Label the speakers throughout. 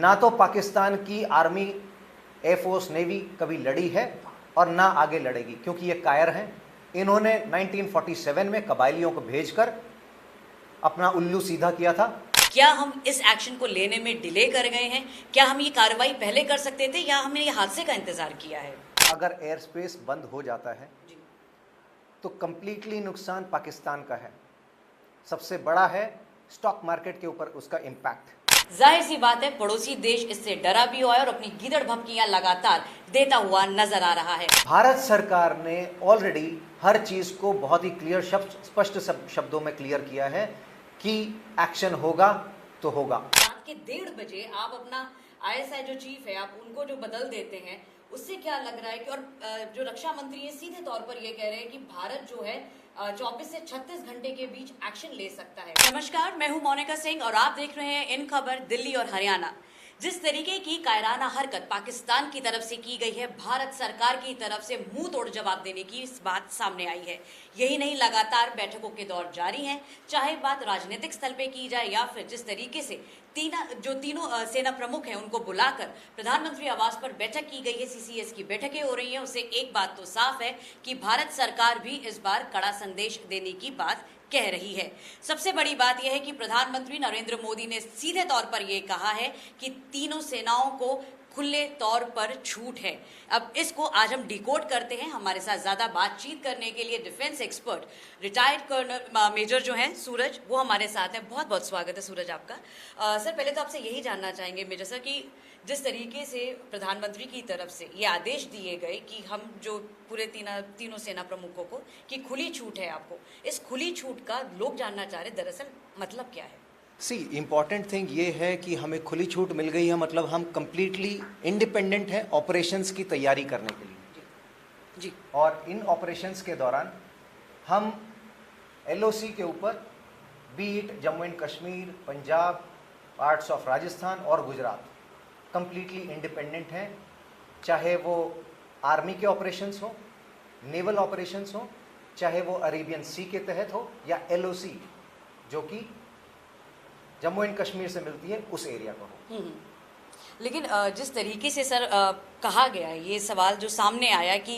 Speaker 1: ना तो पाकिस्तान की आर्मी, एयरफोर्स, नेवी कभी लड़ी है और ना आगे लड़ेगी, क्योंकि ये कायर हैं। इन्होंने 1947 में कबायलियों को भेजकर अपना उल्लू सीधा किया था।
Speaker 2: क्या हम इस एक्शन को लेने में डिले कर गए हैं? क्या हम ये कार्रवाई पहले कर सकते थे या हमने ये हादसे का इंतजार किया है?
Speaker 1: अगर एयर स्पेस बंद हो जाता है
Speaker 2: जी।
Speaker 1: तो कंप्लीटली नुकसान पाकिस्तान का है। सबसे बड़ा है स्टॉक मार्केट के ऊपर उसका इम्पैक्ट।
Speaker 2: जाहिर सी बात है, पड़ोसी देश इससे डरा भी हुआ है और अपनी गीदड़ भपकियां लगातार देता हुआ नजर आ रहा है।
Speaker 1: भारत सरकार ने ऑलरेडी हर चीज को बहुत ही क्लियर स्पष्ट शब्दों में क्लियर किया है कि एक्शन होगा तो होगा।
Speaker 2: रात के 1:30 बजे आप अपना आईएसआई जो चीफ है, आप उनको जो बदल देते हैं, उससे क्या लग रहा है कि, और जो रक्षा मंत्री है सीधे तौर पर ये कह रहे हैं कि भारत जो है 24 से 36 घंटे के बीच एक्शन ले सकता है। नमस्कार, मैं हूं मोनिका सिंह और आप देख रहे हैं इन खबर दिल्ली और हरियाणा। जिस तरीके की कायराना हरकत पाकिस्तान की तरफ से की गई है, भारत सरकार की तरफ से मुंह तोड़ जवाब देने की इस बात सामने आई है। यही नहीं, लगातार बैठकों के दौर जारी हैं, चाहे बात राजनीतिक स्थल पे की जाए या फिर जिस तरीके से तीनों सेना प्रमुख हैं उनको बुलाकर प्रधानमंत्री आवास पर बैठक की गई है, सीसीएस की बैठकें हो रही हैं। उससे एक बात तो साफ है कि भारत सरकार भी इस बार कड़ा संदेश देने की बात कह रही है। सबसे बड़ी बात यह है कि प्रधानमंत्री नरेंद्र मोदी ने सीधे तौर पर यह कहा है कि तीनों सेनाओं को खुले तौर पर छूट है। अब इसको आज हम डिकोड करते हैं। हमारे साथ ज्यादा बातचीत करने के लिए defence expert retired colonel major जो हैं सूरज, वो हमारे साथ हैं। बहुत बहुत स्वागत है सूरज आपका। सर, पहले तो आपसे यही जानना चाहेंगे मेजर सर कि जिस तरीके से प्रधानमंत्री की तरफ से ये आदेश दिए गए कि हम जो पूरे तीनों सेना प्रमुखों को कि खुली छूट है आपको, इस खुली छूट का लोग जानना चाह रहे दरअसल मतलब क्या है?
Speaker 1: इम्पॉर्टेंट थिंग ये है कि हमें खुली छूट मिल गई है, मतलब हम कंप्लीटली इंडिपेंडेंट हैं ऑपरेशंस की तैयारी करने के लिए।
Speaker 2: जी।
Speaker 1: और इन ऑपरेशंस के दौरान हम एलओसी के ऊपर beat Jammu and Kashmir, Punjab, parts of Rajasthan और गुजरात कंप्लीटली इंडिपेंडेंट हैं। चाहे वो आर्मी के ऑपरेशंस हो, नेवल ऑपरेशंस हो, चाहे वो अरेबियन सी के तहत हो या एलओसी जो कि जम्मू एंड कश्मीर से मिलती है उस एरिया को हो।
Speaker 2: लेकिन जिस तरीके से सर कहा गया है, ये सवाल जो सामने आया कि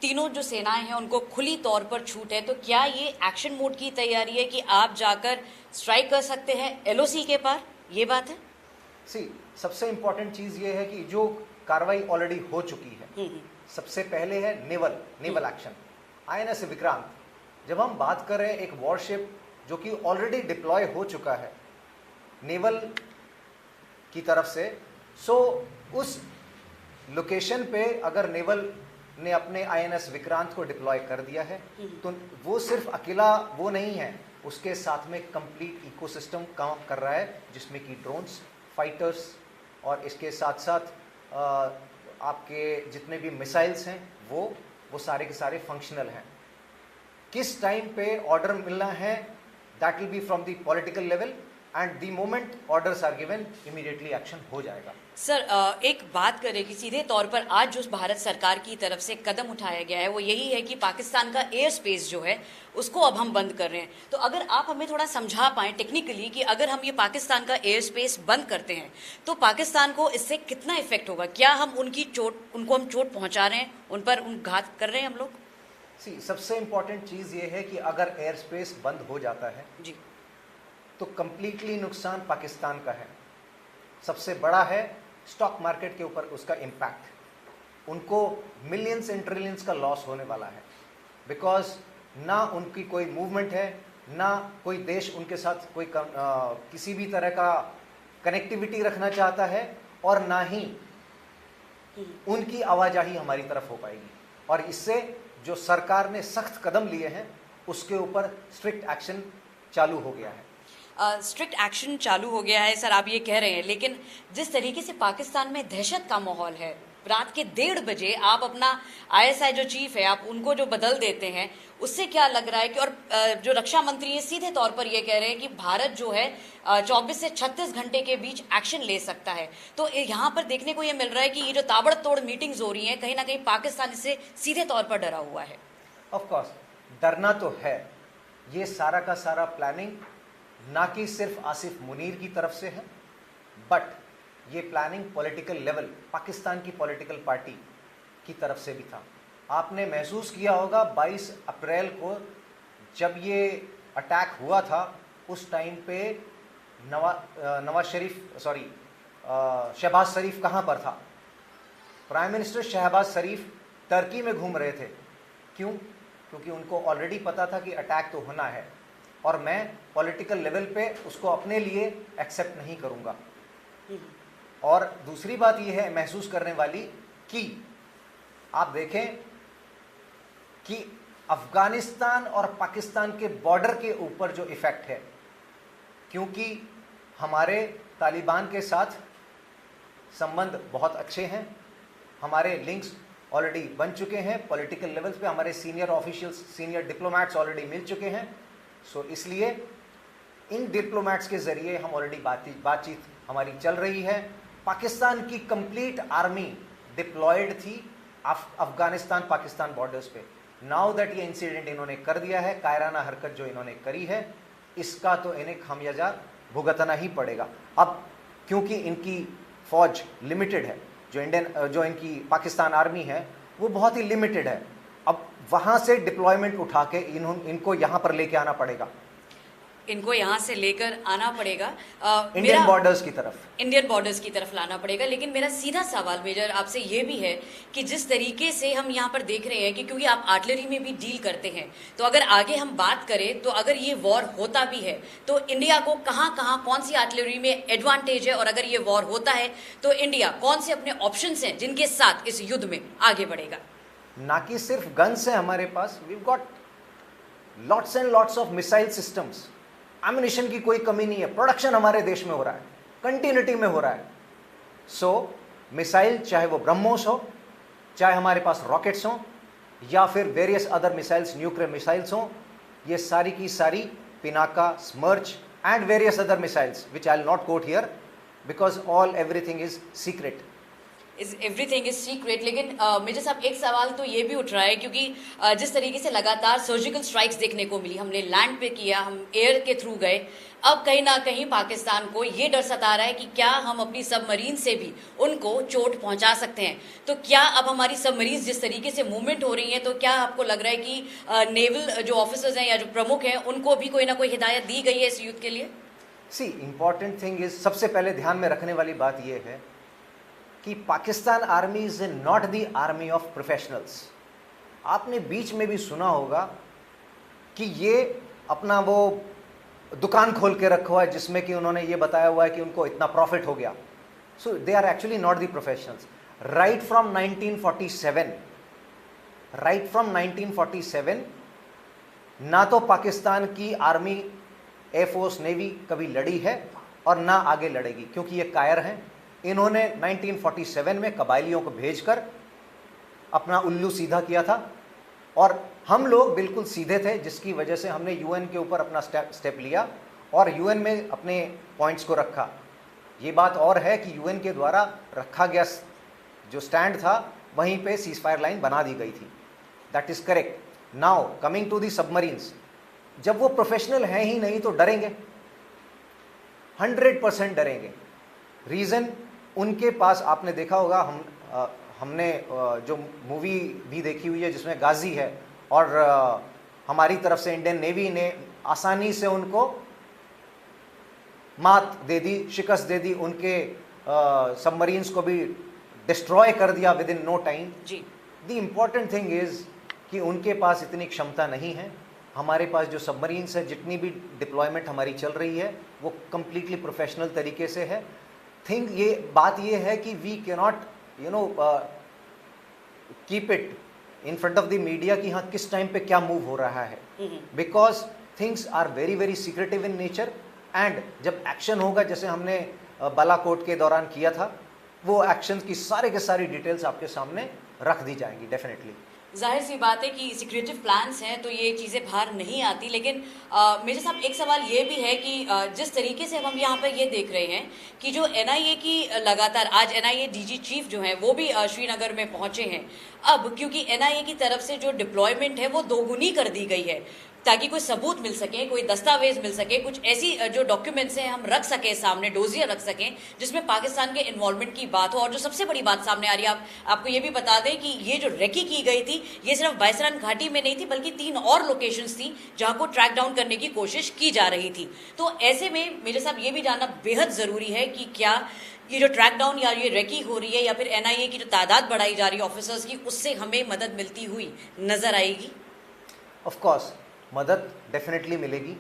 Speaker 2: तीनों जो सेनाएं हैं उनको खुली तौर पर छूट है, तो क्या ये एक्शन मोड की तैयारी है कि आप जाकर स्ट्राइक कर सकते हैं एलओसी के पार? ये बात है।
Speaker 1: सबसे इंपॉर्टेंट चीज ये है कि जो कार्रवाई ऑलरेडी हो चुकी है, सबसे पहले है नेवल एक्शन, आईएनएस विक्रांत। जब हम बात कर रहे हैं एक वॉरशिप जो कि ऑलरेडी डिप्लॉय हो चुका है नेवल की तरफ से, उस लोकेशन पे अगर नेवल ने अपने आईएनएस विक्रांत को डिप्लॉय कर दिया है तो वो सिर्फ अकेला वो नहीं है, उसके साथ में कंप्लीट इकोसिस्टम काम कर रहा है, जिसमें कि ड्रोन्स, फाइटर्स और इसके साथ साथ आपके जितने भी मिसाइल्स हैं वो सारे के सारे फंक्शनल हैं। किस टाइम पे ऑर्डर मिलना है, that will be from the political level and the moment orders are given immediately action हो जाएगा।
Speaker 2: सर, एक बात करें कि सीधे तौर पर आज जो भारत सरकार की तरफ से कदम उठाया गया है वो यही है कि पाकिस्तान का एयर स्पेस जो है उसको अब हम बंद कर रहे हैं। तो अगर आप हमें थोड़ा समझा पाएं टेक्निकली कि अगर हम ये पाकिस्तान का एयर स्पेस बंद करते हैं तो पाकिस्तान को इससे कितना इफेक्ट होगा? क्या हम उनको हम चोट पहुंचा रहे हैं, उन पर घात कर रहे हैं हम लोग?
Speaker 1: सबसे इंपॉर्टेंट चीज ये है कि अगर एयर स्पेस बंद हो जाता है
Speaker 2: जी,
Speaker 1: तो कंप्लीटली नुकसान पाकिस्तान का है। सबसे बड़ा है स्टॉक मार्केट के ऊपर उसका इम्पैक्ट। उनको मिलियंस एंड ट्रिलियंस का लॉस होने वाला है, बिकॉज ना उनकी कोई मूवमेंट है, ना कोई देश उनके साथ कोई किसी भी तरह का कनेक्टिविटी रखना चाहता है, और ना ही उनकी आवाजाही हमारी तरफ हो पाएगी। और इससे जो सरकार ने सख्त कदम लिए हैं उसके ऊपर स्ट्रिक्ट एक्शन चालू हो गया है।
Speaker 2: स्ट्रिक्ट एक्शन चालू हो गया है सर, आप ये कह रहे हैं, लेकिन जिस तरीके से पाकिस्तान में दहशत का माहौल है, रात के 1:30 बजे आप अपना आईएसआई जो चीफ है आप उनको जो बदल देते हैं, उससे क्या लग रहा है कि, और जो रक्षा मंत्री है सीधे तौर पर ये कह रहे हैं कि भारत जो है 24 से 36 घंटे के बीच एक्शन ले सकता है। तो यहाँ पर देखने को ये मिल रहा है कि ये जो ताबड़तोड़ मीटिंग्स हो रही हैं, कहीं ना कहीं पाकिस्तान इससे सीधे तौर पर डरा हुआ है।
Speaker 1: ऑफकोर्स डरना तो है, ये सारा का सारा प्लानिंग ना कि सिर्फ आसिफ मुनीर की तरफ से है, बट ये प्लानिंग पॉलिटिकल लेवल पाकिस्तान की पॉलिटिकल पार्टी की तरफ से भी था। आपने महसूस किया होगा 22 अप्रैल को जब ये अटैक हुआ था, उस टाइम पे शहबाज शरीफ कहाँ पर था? प्राइम मिनिस्टर शहबाज शरीफ टर्की में घूम रहे थे। क्यों? क्योंकि उनको ऑलरेडी पता था कि अटैक तो होना है और मैं पॉलिटिकल लेवल पे उसको अपने लिए एक्सेप्ट नहीं करूँगा। और दूसरी बात यह है महसूस करने वाली कि आप देखें कि अफगानिस्तान और पाकिस्तान के बॉर्डर के ऊपर जो इफेक्ट है, क्योंकि हमारे तालिबान के साथ संबंध बहुत अच्छे हैं, हमारे लिंक्स ऑलरेडी बन चुके हैं पॉलिटिकल लेवल्स पे, हमारे senior officials, senior diplomats already मिल चुके हैं। सो इसलिए इन डिप्लोमैट्स के ज़रिए हम ऑलरेडी बातचीत हमारी चल रही है। पाकिस्तान की कंप्लीट आर्मी डिप्लॉयड थी अफगानिस्तान पाकिस्तान बॉर्डर्स पे। नाउ दैट ये इंसिडेंट इन्होंने कर दिया है, कायराना हरकत जो इन्होंने करी है, इसका तो इन्हें खामियाजा भुगतना ही पड़ेगा। अब क्योंकि इनकी फौज लिमिटेड है, जो इनकी पाकिस्तान आर्मी है वो बहुत ही लिमिटेड है, अब वहाँ से डिप्लॉयमेंट उठा के इनको यहाँ पर लेके आना पड़ेगा,
Speaker 2: इनको यहाँ से लेकर आना पड़ेगा
Speaker 1: इंडियन बॉर्डर्स की तरफ
Speaker 2: लाना पड़ेगा। लेकिन मेरा सीधा सवाल मेजर आपसे ये भी है कि जिस तरीके से हम यहाँ पर देख रहे हैं कि क्योंकि आप आर्टिलरी में भी डील करते हैं, तो अगर आगे हम बात करें तो अगर ये वॉर होता भी है तो इंडिया को कहाँ कहाँ कौन सी आर्टिलरी में एडवांटेज है, और अगर ये वॉर होता है तो इंडिया कौन से अपने ऑप्शंस हैं जिनके साथ इस युद्ध में आगे बढ़ेगा?
Speaker 1: ना कि सिर्फ गन्स है हमारे पास, we got lots and lots of missile systems, ammunition की कोई कमी नहीं है, प्रोडक्शन हमारे देश में हो रहा है, कंटिन्यूटी में हो रहा है। सो मिसाइल चाहे वो ब्रह्मोस हो, चाहे हमारे पास रॉकेट्स हों, या फिर various other missiles, nuclear missiles हों, ये सारी की सारी Pinaka, स्मर्च and various other missiles which I will not coat here because everything is secret.
Speaker 2: Everything is secret. लेकिन मेजर साहब एक सवाल तो ये भी उठ रहा है, क्योंकि जिस तरीके से लगातार सर्जिकल स्ट्राइक्स देखने को मिली, हमने लैंड पे किया, हम एयर के थ्रू गए, अब कहीं ना कहीं पाकिस्तान को ये डर सता रहा है कि क्या हम अपनी सबमरीन से भी उनको चोट पहुंचा सकते हैं। तो क्या अब हमारी सबमरीन जिस तरीके से मूवमेंट हो रही है, तो क्या आपको लग रहा है कि नेवल जो ऑफिसर्स हैं या जो प्रमुख हैं उनको भी कोई ना कोई हिदायत दी गई है इस युद्ध के लिए?
Speaker 1: सी इंपॉर्टेंट थिंग इज, सबसे पहले ध्यान में रखने वाली बात यह है कि Pakistan army is not the army of professionals. आपने बीच में भी सुना होगा कि ये अपना वो दुकान खोल के रखा हुआ है जिसमें कि उन्होंने ये बताया हुआ है कि उनको इतना प्रॉफिट हो गया। So they are actually not the professionals. Right from 1947 ना तो पाकिस्तान की आर्मी, एयरफोर्स, नेवी कभी लड़ी है और ना आगे लड़ेगी, क्योंकि ये कायर हैं। इन्होंने 1947 में कबायलियों को भेजकर अपना उल्लू सीधा किया था, और हम लोग बिल्कुल सीधे थे, जिसकी वजह से हमने यूएन के ऊपर अपना स्टेप लिया और यूएन में अपने पॉइंट्स को रखा। ये बात और है कि यूएन के द्वारा रखा गया जो स्टैंड था वहीं पे सीज फायर लाइन बना दी गई थी, that is correct. Now coming to the submarines, जब वो प्रोफेशनल हैं ही नहीं तो डरेंगे, 100% डरेंगे। रीज़न उनके पास, आपने देखा होगा, हमने जो मूवी भी देखी हुई है जिसमें गाजी है, और हमारी तरफ से इंडियन नेवी ने आसानी से उनको मात दे दी, शिकस्त दे दी, उनके सबमरीन्स को भी डिस्ट्रॉय कर दिया within no time. The important thing is कि उनके पास इतनी क्षमता नहीं है। हमारे पास जो सबमरीन्स है, जितनी भी डिप्लॉयमेंट हमारी चल रही है, वो कंप्लीटली प्रोफेशनल तरीके से है। ये बात ये है कि we can not keep it in front of the media कि हाँ किस टाइम पे क्या मूव हो रहा है, because things are very very secretive in nature. And जब एक्शन होगा, जैसे हमने बालाकोट के दौरान किया था, वो एक्शन की सारे के सारी डिटेल्स आपके सामने रख दी जाएंगी डेफिनेटली।
Speaker 2: जाहिर सी बात है कि सिक्रेटिव प्लान्स हैं तो ये चीज़ें बाहर नहीं आती। लेकिन मेरे साथ एक सवाल ये भी है कि जिस तरीके से हम यहाँ पर ये देख रहे हैं कि जो एनआईए की लगातार, आज एनआईए डीजी चीफ जो हैं वो भी श्रीनगर में पहुँचे हैं। अब क्योंकि एनआईए की तरफ से जो डिप्लॉयमेंट है वो दोगुनी कर दी गई है, ताकि कोई सबूत मिल सके, कोई दस्तावेज मिल सके, कुछ ऐसी जो डॉक्यूमेंट्स हैं हम रख सके सामने, डोजियर रख सकें जिसमें पाकिस्तान के इन्वॉल्वमेंट की बात हो। और जो सबसे बड़ी बात सामने आ रही है, आपको ये भी बता दें कि ये जो रेकी की गई थी ये सिर्फ बाईसरान घाटी में नहीं थी, बल्कि 3 और लोकेशंस थी जहां को ट्रैक डाउन करने की कोशिश की जा रही थी। तो ऐसे में मेरे साहब ये भी जानना बेहद जरूरी है कि क्या ये जो ट्रैक डाउन या ये रेकी हो रही है या फिर एनआईए की जो तादाद बढ़ाई जा रही है ऑफिसर्स की, उससे हमें मदद मिलती हुई नजर आएगी?
Speaker 1: ऑफ कोर्स मदद डेफिनेटली मिलेगी।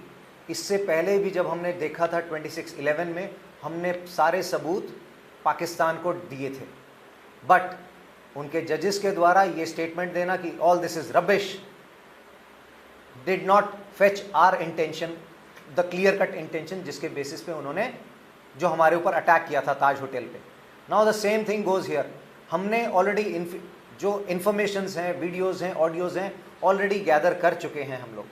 Speaker 1: इससे पहले भी जब हमने देखा था 26/11 में, हमने सारे सबूत पाकिस्तान को दिए थे, बट उनके जजेस के द्वारा ये स्टेटमेंट देना कि all this is rubbish did not fetch our intention, the clear cut intention जिसके बेसिस पे उन्होंने जो हमारे ऊपर अटैक किया था ताज होटल पे। Now the same thing goes here. हमने ऑलरेडी जो इन्फॉर्मेशंस हैं, वीडियोज़ हैं, ऑडियोज़ हैं, ऑलरेडी गैदर कर चुके हैं हम लोग।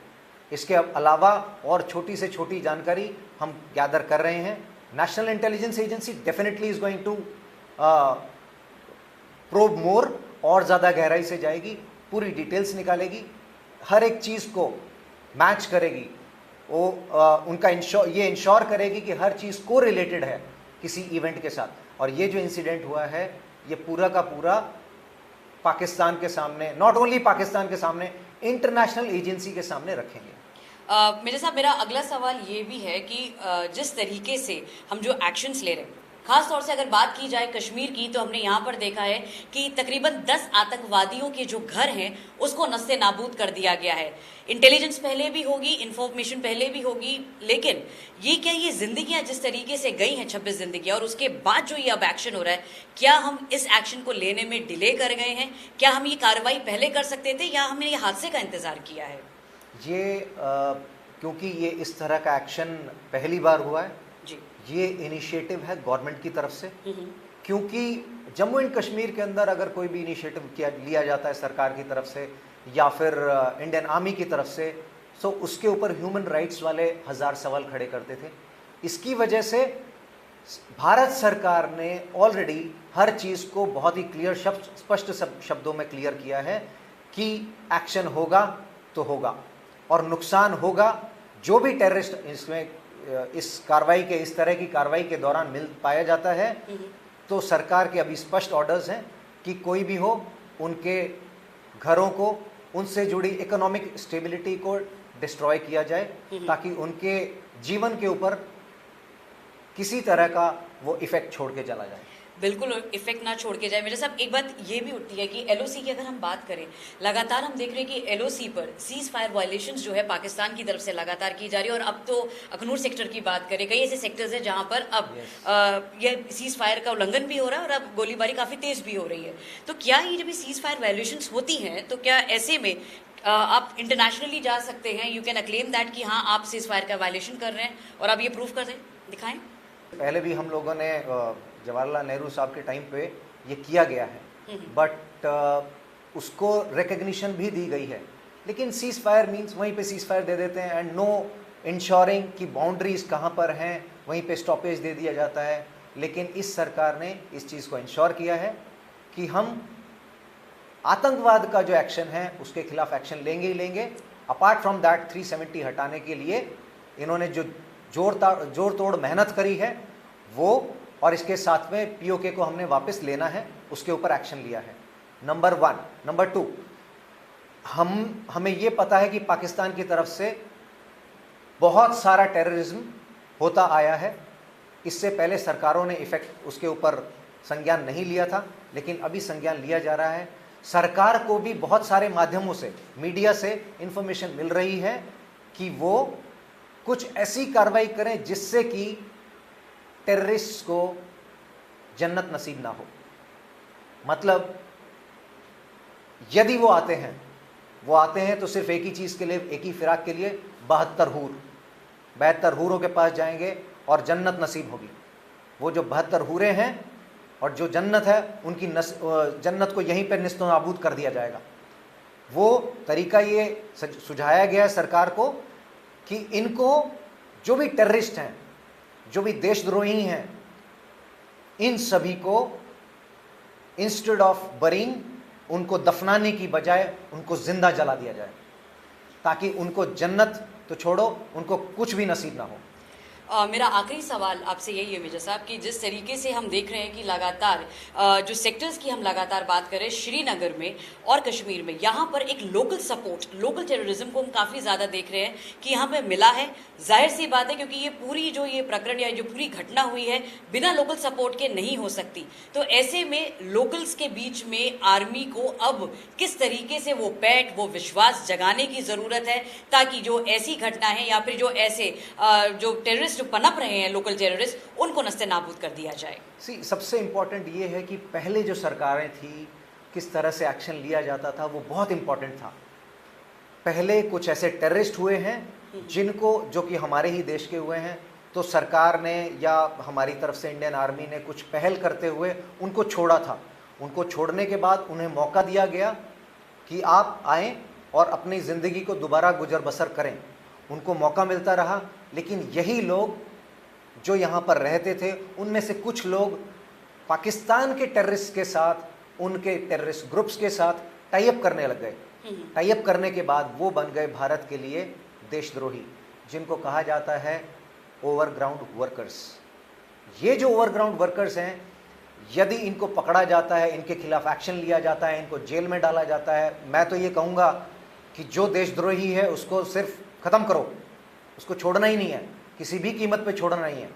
Speaker 1: इसके अलावा और छोटी से छोटी जानकारी हम गैदर कर रहे हैं। National intelligence agency definitely is going to probe more, और ज़्यादा गहराई से जाएगी, पूरी डिटेल्स निकालेगी, हर एक चीज़ को मैच करेगी। वो उनका ये इंश्योर करेगी कि हर चीज़ को रिलेटेड है किसी इवेंट के साथ। और ये जो इंसिडेंट हुआ है ये पूरा का पूरा पाकिस्तान के सामने, नॉट ओनली पाकिस्तान के सामने, इंटरनेशनल एजेंसी के सामने रखेंगे।
Speaker 2: मेरे साहब मेरा अगला सवाल ये भी है कि जिस तरीके से हम जो एक्शंस ले रहे हैं, खास तौर से अगर बात की जाए कश्मीर की, तो हमने यहाँ पर देखा है कि तकरीबन 10 आतंकवादियों के जो घर हैं उसको नस्ते नाबूद कर दिया गया है। इंटेलिजेंस पहले भी होगी, इंफॉर्मेशन पहले भी होगी, लेकिन ये क्या ये जिंदगियां जिस तरीके से गई हैं, 26 जिंदगियां, और उसके बाद जो ये अब एक्शन हो रहा है, क्या हम इस एक्शन को लेने में डिले कर गए हैं? क्या हम ये कार्रवाई पहले कर सकते थे या हमने ये हादसे का इंतजार किया है?
Speaker 1: ये क्योंकि ये इस तरह का एक्शन पहली बार हुआ है
Speaker 2: जी,
Speaker 1: ये इनिशिएटिव है गवर्नमेंट की तरफ से। क्योंकि जम्मू एंड कश्मीर के अंदर अगर कोई भी इनिशिएटिव लिया जाता है सरकार की तरफ से या फिर इंडियन आर्मी की तरफ से, तो उसके ऊपर ह्यूमन राइट्स वाले 1000 सवाल खड़े करते थे। इसकी वजह से भारत सरकार ने ऑलरेडी हर चीज़ को बहुत ही क्लियर स्पष्ट शब्दों में क्लियर किया है कि एक्शन होगा तो होगा, और नुकसान होगा जो भी टेररिस्ट इसमें इस कार्रवाई के, इस तरह की कार्रवाई के दौरान मिल पाया जाता है, तो सरकार के अभी स्पष्ट ऑर्डर्स हैं कि कोई भी हो, उनके घरों को, उनसे जुड़ी इकोनॉमिक स्टेबिलिटी को डिस्ट्रॉय किया जाए, ताकि उनके जीवन के ऊपर किसी तरह का वो इफेक्ट छोड़ के चला जाए।
Speaker 2: बिल्कुल इफेक्ट ना छोड़ के जाए। मेरे साहब एक बात ये भी उठती है कि एलओसी की अगर हम बात करें, लगातार हम देख रहे हैं कि एलओसी पर सीज फायर वायलेशंस जो है पाकिस्तान की तरफ से लगातार की जा रही है। और अब तो अखनूर सेक्टर की बात करें, कई ऐसे सेक्टर्स हैं जहां पर अब ये सीज फायर का उल्लंघन भी हो रहा है और अब गोलीबारी काफ़ी तेज़ भी हो रही है। तो क्या ये जब सीज फायर वायलेशंस होती हैं, तो क्या ऐसे में आप इंटरनेशनली जा सकते हैं, यू कैन अक्लेम दैट कि हाँ आप सीज फायर का वायलेशन कर रहे हैं, और आप ये प्रूव कर दें, दिखाएं?
Speaker 1: पहले भी हम लोगों ने जवाहरलाल नेहरू साहब के टाइम पे ये किया गया है, बट उसको रिकग्निशन भी दी गई है। लेकिन सीज फायर मीन्स वहीं पे सीज फायर दे देते हैं एंड नो इंश्योरिंग कि बाउंड्रीज कहाँ पर हैं, वहीं पे स्टॉपेज दे दिया जाता है। लेकिन इस सरकार ने इस चीज़ को इंश्योर किया है कि हम आतंकवाद का जो एक्शन है उसके खिलाफ एक्शन लेंगे ही लेंगे। अपार्ट फ्रॉम दैट 370 हटाने के लिए इन्होंने जो जोड़ तोड़ मेहनत करी है वो, और इसके साथ में पीओके को हमने वापस लेना है, उसके ऊपर एक्शन लिया है। नंबर 1। नंबर 2, हमें ये पता है कि पाकिस्तान की तरफ से बहुत सारा टेररिज्म होता आया है। इससे पहले सरकारों ने इफेक्ट उसके ऊपर संज्ञान नहीं लिया था, लेकिन अभी संज्ञान लिया जा रहा है। सरकार को भी बहुत सारे माध्यमों से, मीडिया से इंफॉर्मेशन मिल रही है कि वो कुछ ऐसी कार्रवाई करें जिससे कि टेररिस्ट को जन्नत नसीब ना हो। मतलब यदि वो आते हैं तो सिर्फ एक ही चीज़ के लिए, एक ही फिराक के लिए, 72 हूरों के पास जाएंगे और जन्नत नसीब होगी। वो जो 72 हूरें हैं और जो जन्नत है, उनकी जन्नत को यहीं पर निस्तो नाबूद कर दिया जाएगा। वो तरीका ये सुझाया गया है सरकार को कि इनको, जो भी टेररिस्ट हैं, जो भी देशद्रोही हैं, इन सभी को इंस्टेड ऑफ बरिंग, उनको दफनाने की बजाय उनको जिंदा जला दिया जाए। ताकि उनको जन्नत तो छोड़ो, उनको कुछ भी नसीब ना हो।
Speaker 2: मेरा आखिरी सवाल आपसे यही है मेजर साहब कि जिस तरीके से हम देख रहे हैं कि लगातार जो सेक्टर्स की हम लगातार बात कर रहे हैं, श्रीनगर में और कश्मीर में, यहाँ पर एक लोकल सपोर्ट, लोकल टेररिज्म को हम काफ़ी ज़्यादा देख रहे हैं कि यहाँ पे मिला है। जाहिर सी बात है क्योंकि ये पूरी जो ये प्रकरण या जो पूरी घटना हुई है बिना लोकल सपोर्ट के नहीं हो सकती। तो ऐसे में लोकल्स के बीच में आर्मी को अब किस तरीके से वो पैठ, वो विश्वास जगाने की ज़रूरत है ताकि जो ऐसी घटना है या फिर जो ऐसे जो टेररिस्ट जो पनप रहे हैं, लोकल टेररिस्ट, उनको नस्ते नाबूद कर दिया जाए।
Speaker 1: सबसे इंपॉर्टेंट ये है कि पहले जो सरकारें थी, किस तरह से एक्शन लिया जाता था, वो बहुत इंपॉर्टेंट था। पहले कुछ ऐसे टेररिस्ट हुए हैं जिनको, जो कि हमारे ही देश के हुए हैं, तो सरकार ने या हमारी तरफ से इंडियन आर्मी ने कुछ पहल करते हुए उनको छोड़ा था। उनको छोड़ने के बाद उन्हें मौका दिया गया कि आप आएँ और अपनी ज़िंदगी को दोबारा गुजर बसर करें। उनको मौका मिलता रहा, लेकिन यही लोग जो यहाँ पर रहते थे, उनमें से कुछ लोग पाकिस्तान के टेररिस्ट के साथ, उनके टेररिस्ट ग्रुप्स के साथ टाई अप करने लग गए। टाई अप करने के बाद वो बन गए भारत के लिए देशद्रोही, जिनको कहा जाता है ओवरग्राउंड वर्कर्स। ये जो ओवरग्राउंड वर्कर्स हैं, यदि इनको पकड़ा जाता है, इनके खिलाफ एक्शन लिया जाता है, इनको जेल में डाला जाता है, मैं तो ये कहूँगा कि जो देशद्रोही है उसको सिर्फ ख़त्म करो, उसको छोड़ना ही नहीं है, किसी भी कीमत पे छोड़ना नहीं है।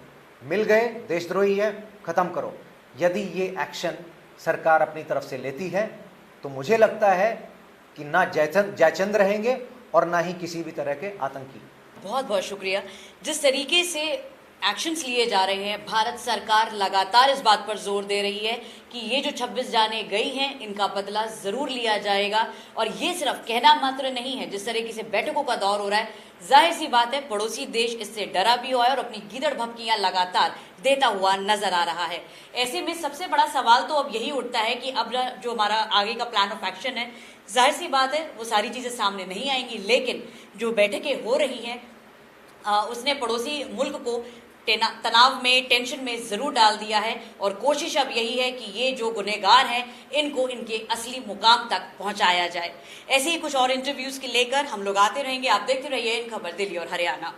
Speaker 1: मिल गए, देशद्रोही है, ख़त्म करो। यदि ये एक्शन सरकार अपनी तरफ से लेती है तो मुझे लगता है कि ना जयचंद रहेंगे और ना ही किसी भी तरह के आतंकी।
Speaker 2: बहुत बहुत शुक्रिया। जिस तरीके से एक्शंस लिए जा रहे हैं, भारत सरकार लगातार इस बात पर जोर दे रही है कि ये जो 26 जानें गई हैं, इनका बदला ज़रूर लिया जाएगा। और ये सिर्फ कहना मात्र नहीं है। जिस तरीके से बैठकों का दौर हो रहा है, जाहिर सी बात है पड़ोसी देश इससे डरा भी हुआ है और अपनी गीदड़ भपकियां लगातार देता हुआ नजर आ रहा है। ऐसे में सबसे बड़ा सवाल तो अब यही उठता है कि अब जो हमारा आगे का प्लान ऑफ एक्शन है, जाहिर सी बात है वो सारी चीज़ें सामने नहीं आएंगी, लेकिन जो बैठकें हो रही हैं उसने पड़ोसी मुल्क को तनाव में, टेंशन में ज़रूर डाल दिया है। और कोशिश अब यही है कि ये जो गुनहगार हैं, इनको इनके असली मुकाम तक पहुंचाया जाए। ऐसे ही कुछ और इंटरव्यूज़ के लेकर हम लोग आते रहेंगे। आप देखते रहिए इन खबर, दिल्ली और हरियाणा।